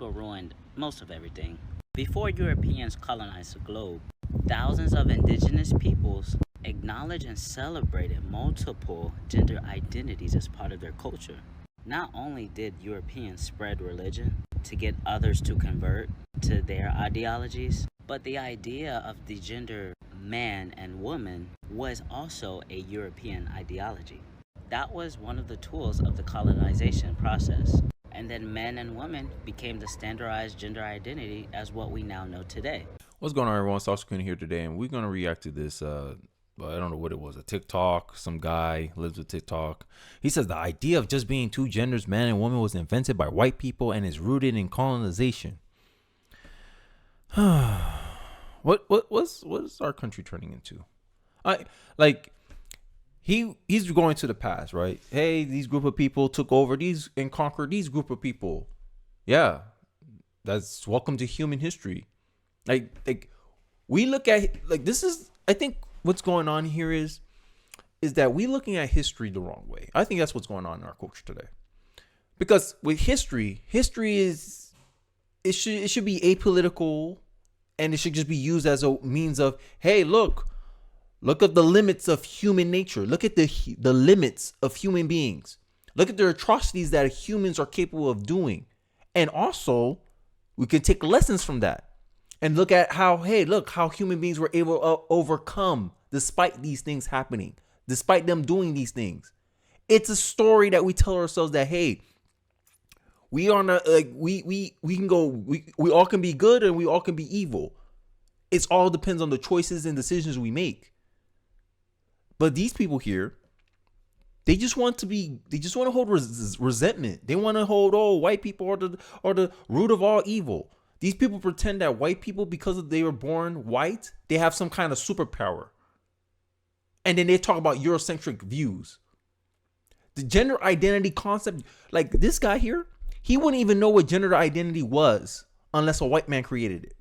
people ruined most of everything. Before Europeans colonized the globe, thousands of indigenous peoples acknowledged and celebrated multiple gender identities as part of their culture. Not only did Europeans spread religion to get others to convert to their ideologies, but the idea of the gender man and woman was also a European ideology. That was one of the tools of the colonization process. And then men and women became the standardized gender identity as what we now know today. What's going on, everyone? Sauce here today, and we're going to react to this. I don't know what it was, a TikTok. Some guy lives with TikTok. He says the idea of just being two genders, man and woman, was invented by white people and is rooted in colonization. What's our country turning into? He's going to the past, right? Hey, these group of people took over these and conquered these group of people. Yeah, that's welcome to human history. Like we look at this is, I think what's going on here is that we looking at history the wrong way. I think that's what's going on in our culture today. Because with history is it should be apolitical, and it should just be used as a means of, hey, look at the limits of human nature. Look at the limits of human beings. Look at the atrocities that humans are capable of doing. And also, we can take lessons from that and look at how human beings were able to overcome despite these things happening, despite them doing these things. It's a story that we tell ourselves that, hey, we are not we can go, we all can be good and we all can be evil. It all depends on the choices and decisions we make. But these people here, they just want to hold resentment. They want to hold, white people are the root of all evil. These people pretend that white people, because they were born white, they have some kind of superpower. And then they talk about Eurocentric views. The gender identity concept, like this guy here, he wouldn't even know what gender identity was unless a white man created it.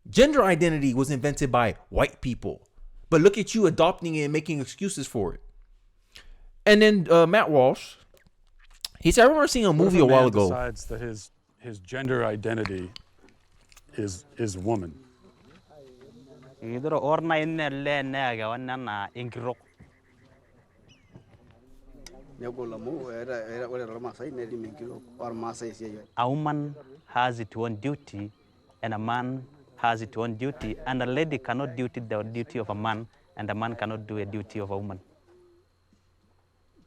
Gender identity was invented by white people. But look at you adopting it and making excuses for it. And then Matt Walsh, he said, I remember seeing a movie a while ago. Decides that his gender identity is woman. A woman has its own duty, and a man has its own duty, and a lady cannot do the duty of a man, and a man cannot do a duty of a woman.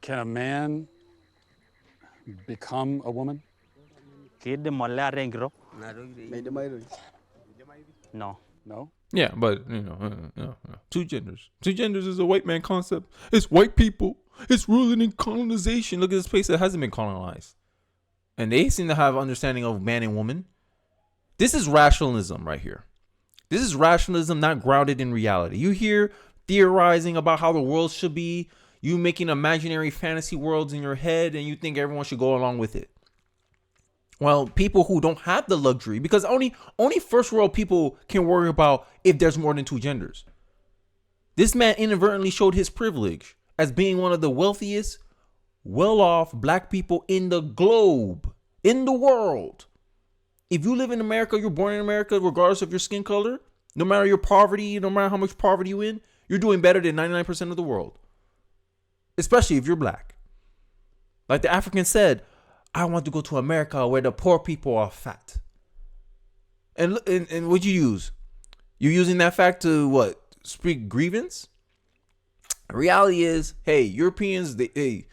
Can a man become a woman? No. No? Yeah, but two genders. Two genders is a white man concept. It's white people. It's ruling in colonization. Look at this place that hasn't been colonized. And they seem to have understanding of man and woman. This is rationalism right here. This is rationalism not grounded in reality. You hear theorizing about how the world should be, you making imaginary fantasy worlds in your head, and you think everyone should go along with it. Well, people who don't have the luxury, because only first world people can worry about if there's more than two genders. This man inadvertently showed his privilege as being one of the wealthiest, well-off black people in the globe, in the world. If you live in America, you're born in America, regardless of your skin color, no matter your poverty, no matter how much poverty you're in, you're doing better than 99% of the world. Especially if you're black. Like the African said, I want to go to America where the poor people are fat. And what you use? You're using that fact to what? Speak grievance? Reality is, hey, Europeans, it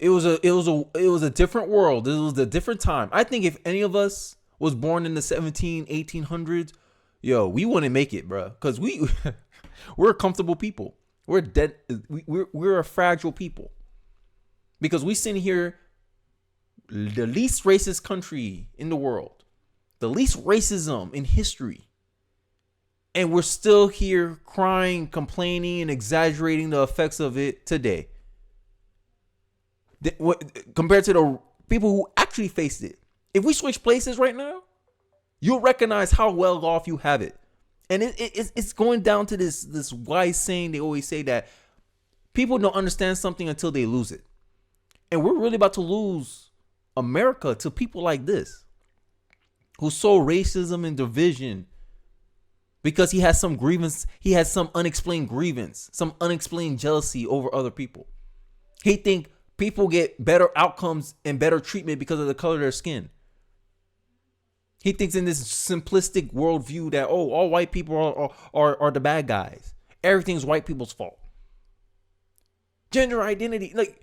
was a different world. It was a different time. I think if any of us was born in the 1800s, we wouldn't make it, bro. Because we're comfortable people. We're dead. We're a fragile people. Because we sit here, the least racist country in the world, the least racism in history, and we're still here crying, complaining, and exaggerating the effects of it today. Compared to the people who actually faced it. If we switch places right now, you'll recognize how well off you have it. And it's going down to this wise saying they always say that people don't understand something until they lose it. And we're really about to lose America to people like this, who sow racism and division because he has some grievance, he has some unexplained grievance, some unexplained jealousy over other people. He think people get better outcomes and better treatment because of the color of their skin. He thinks in this simplistic worldview that, oh, all white people are the bad guys. Everything's white people's fault. Gender identity, like,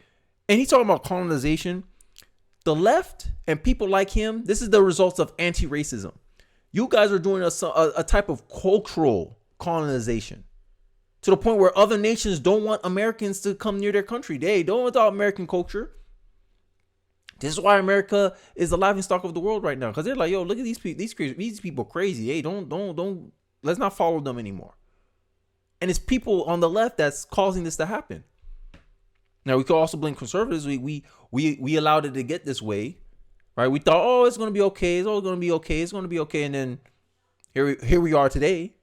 and he's talking about colonization. The left and people like him, this is the results of anti-racism. You guys are doing a type of cultural colonization to the point where other nations don't want Americans to come near their country. They don't want American culture. This is why America is the laughingstock of the world right now, because they're like, yo, look at these people crazy. Hey, don't let's not follow them anymore. And it's people on the left that's causing this to happen. Now we could also blame conservatives. We allowed it to get this way, right? We thought, oh, it's gonna be okay. It's all gonna be okay. It's gonna be okay. And then here we are today.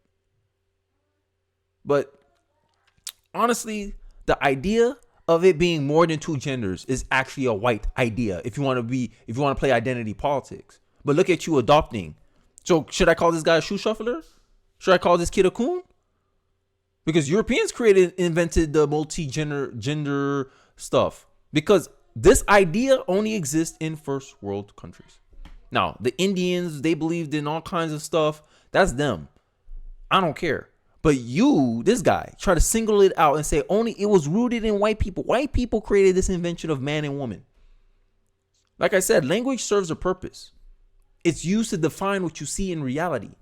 But honestly, the idea of it being more than two genders is actually a white idea. If you want to play identity politics, but look at you adopting. So should I call this guy a shoe shuffler? Should I call this kid a coon? Because Europeans invented the gender stuff. Because this idea only exists in first world countries. Now, the Indians, they believed in all kinds of stuff. That's them. I don't care. But you, this guy, try to single it out and say only it was rooted in white people. White people created this invention of man and woman. Like I said, language serves a purpose. It's used to define what you see in reality.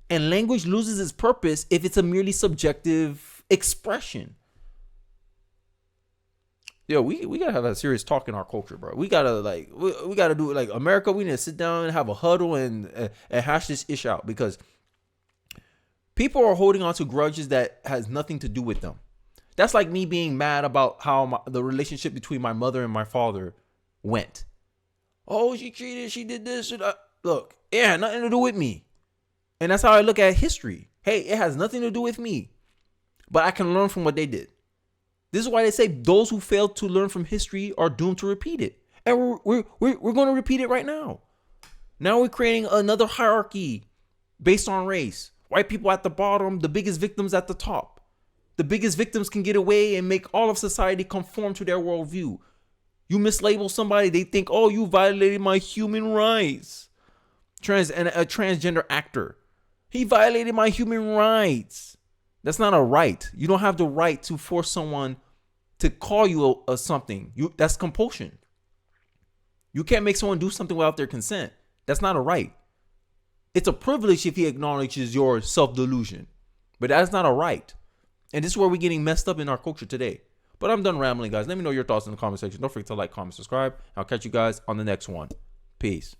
And language loses its purpose if it's a merely subjective expression. Yo, we gotta have a serious talk in our culture, bro. We gotta we gotta do it like America. We need to sit down and have a huddle and hash this ish out, because people are holding on to grudges that has nothing to do with them. That's like me being mad about how the relationship between my mother and my father went. Oh, she cheated. She did this. Look, it had nothing to do with me. And that's how I look at history. Hey, it has nothing to do with me. But I can learn from what they did. This is why they say those who fail to learn from history are doomed to repeat it. And we're going to repeat it right now. Now we're creating another hierarchy based on race. White people at the bottom, the biggest victims at the top. The biggest victims can get away and make all of society conform to their worldview. You mislabel somebody, they think, oh, you violated my human rights. A transgender actor, he violated my human rights. That's not a right. You don't have the right to force someone to call you something. That's compulsion. You can't make someone do something without their consent. That's not a right. It's a privilege if he acknowledges your self-delusion, but that's not a right. And this is where we're getting messed up in our culture today. But I'm done rambling, guys. Let me know your thoughts in the comment section. Don't forget to like, comment, subscribe. I'll catch you guys on the next one. Peace.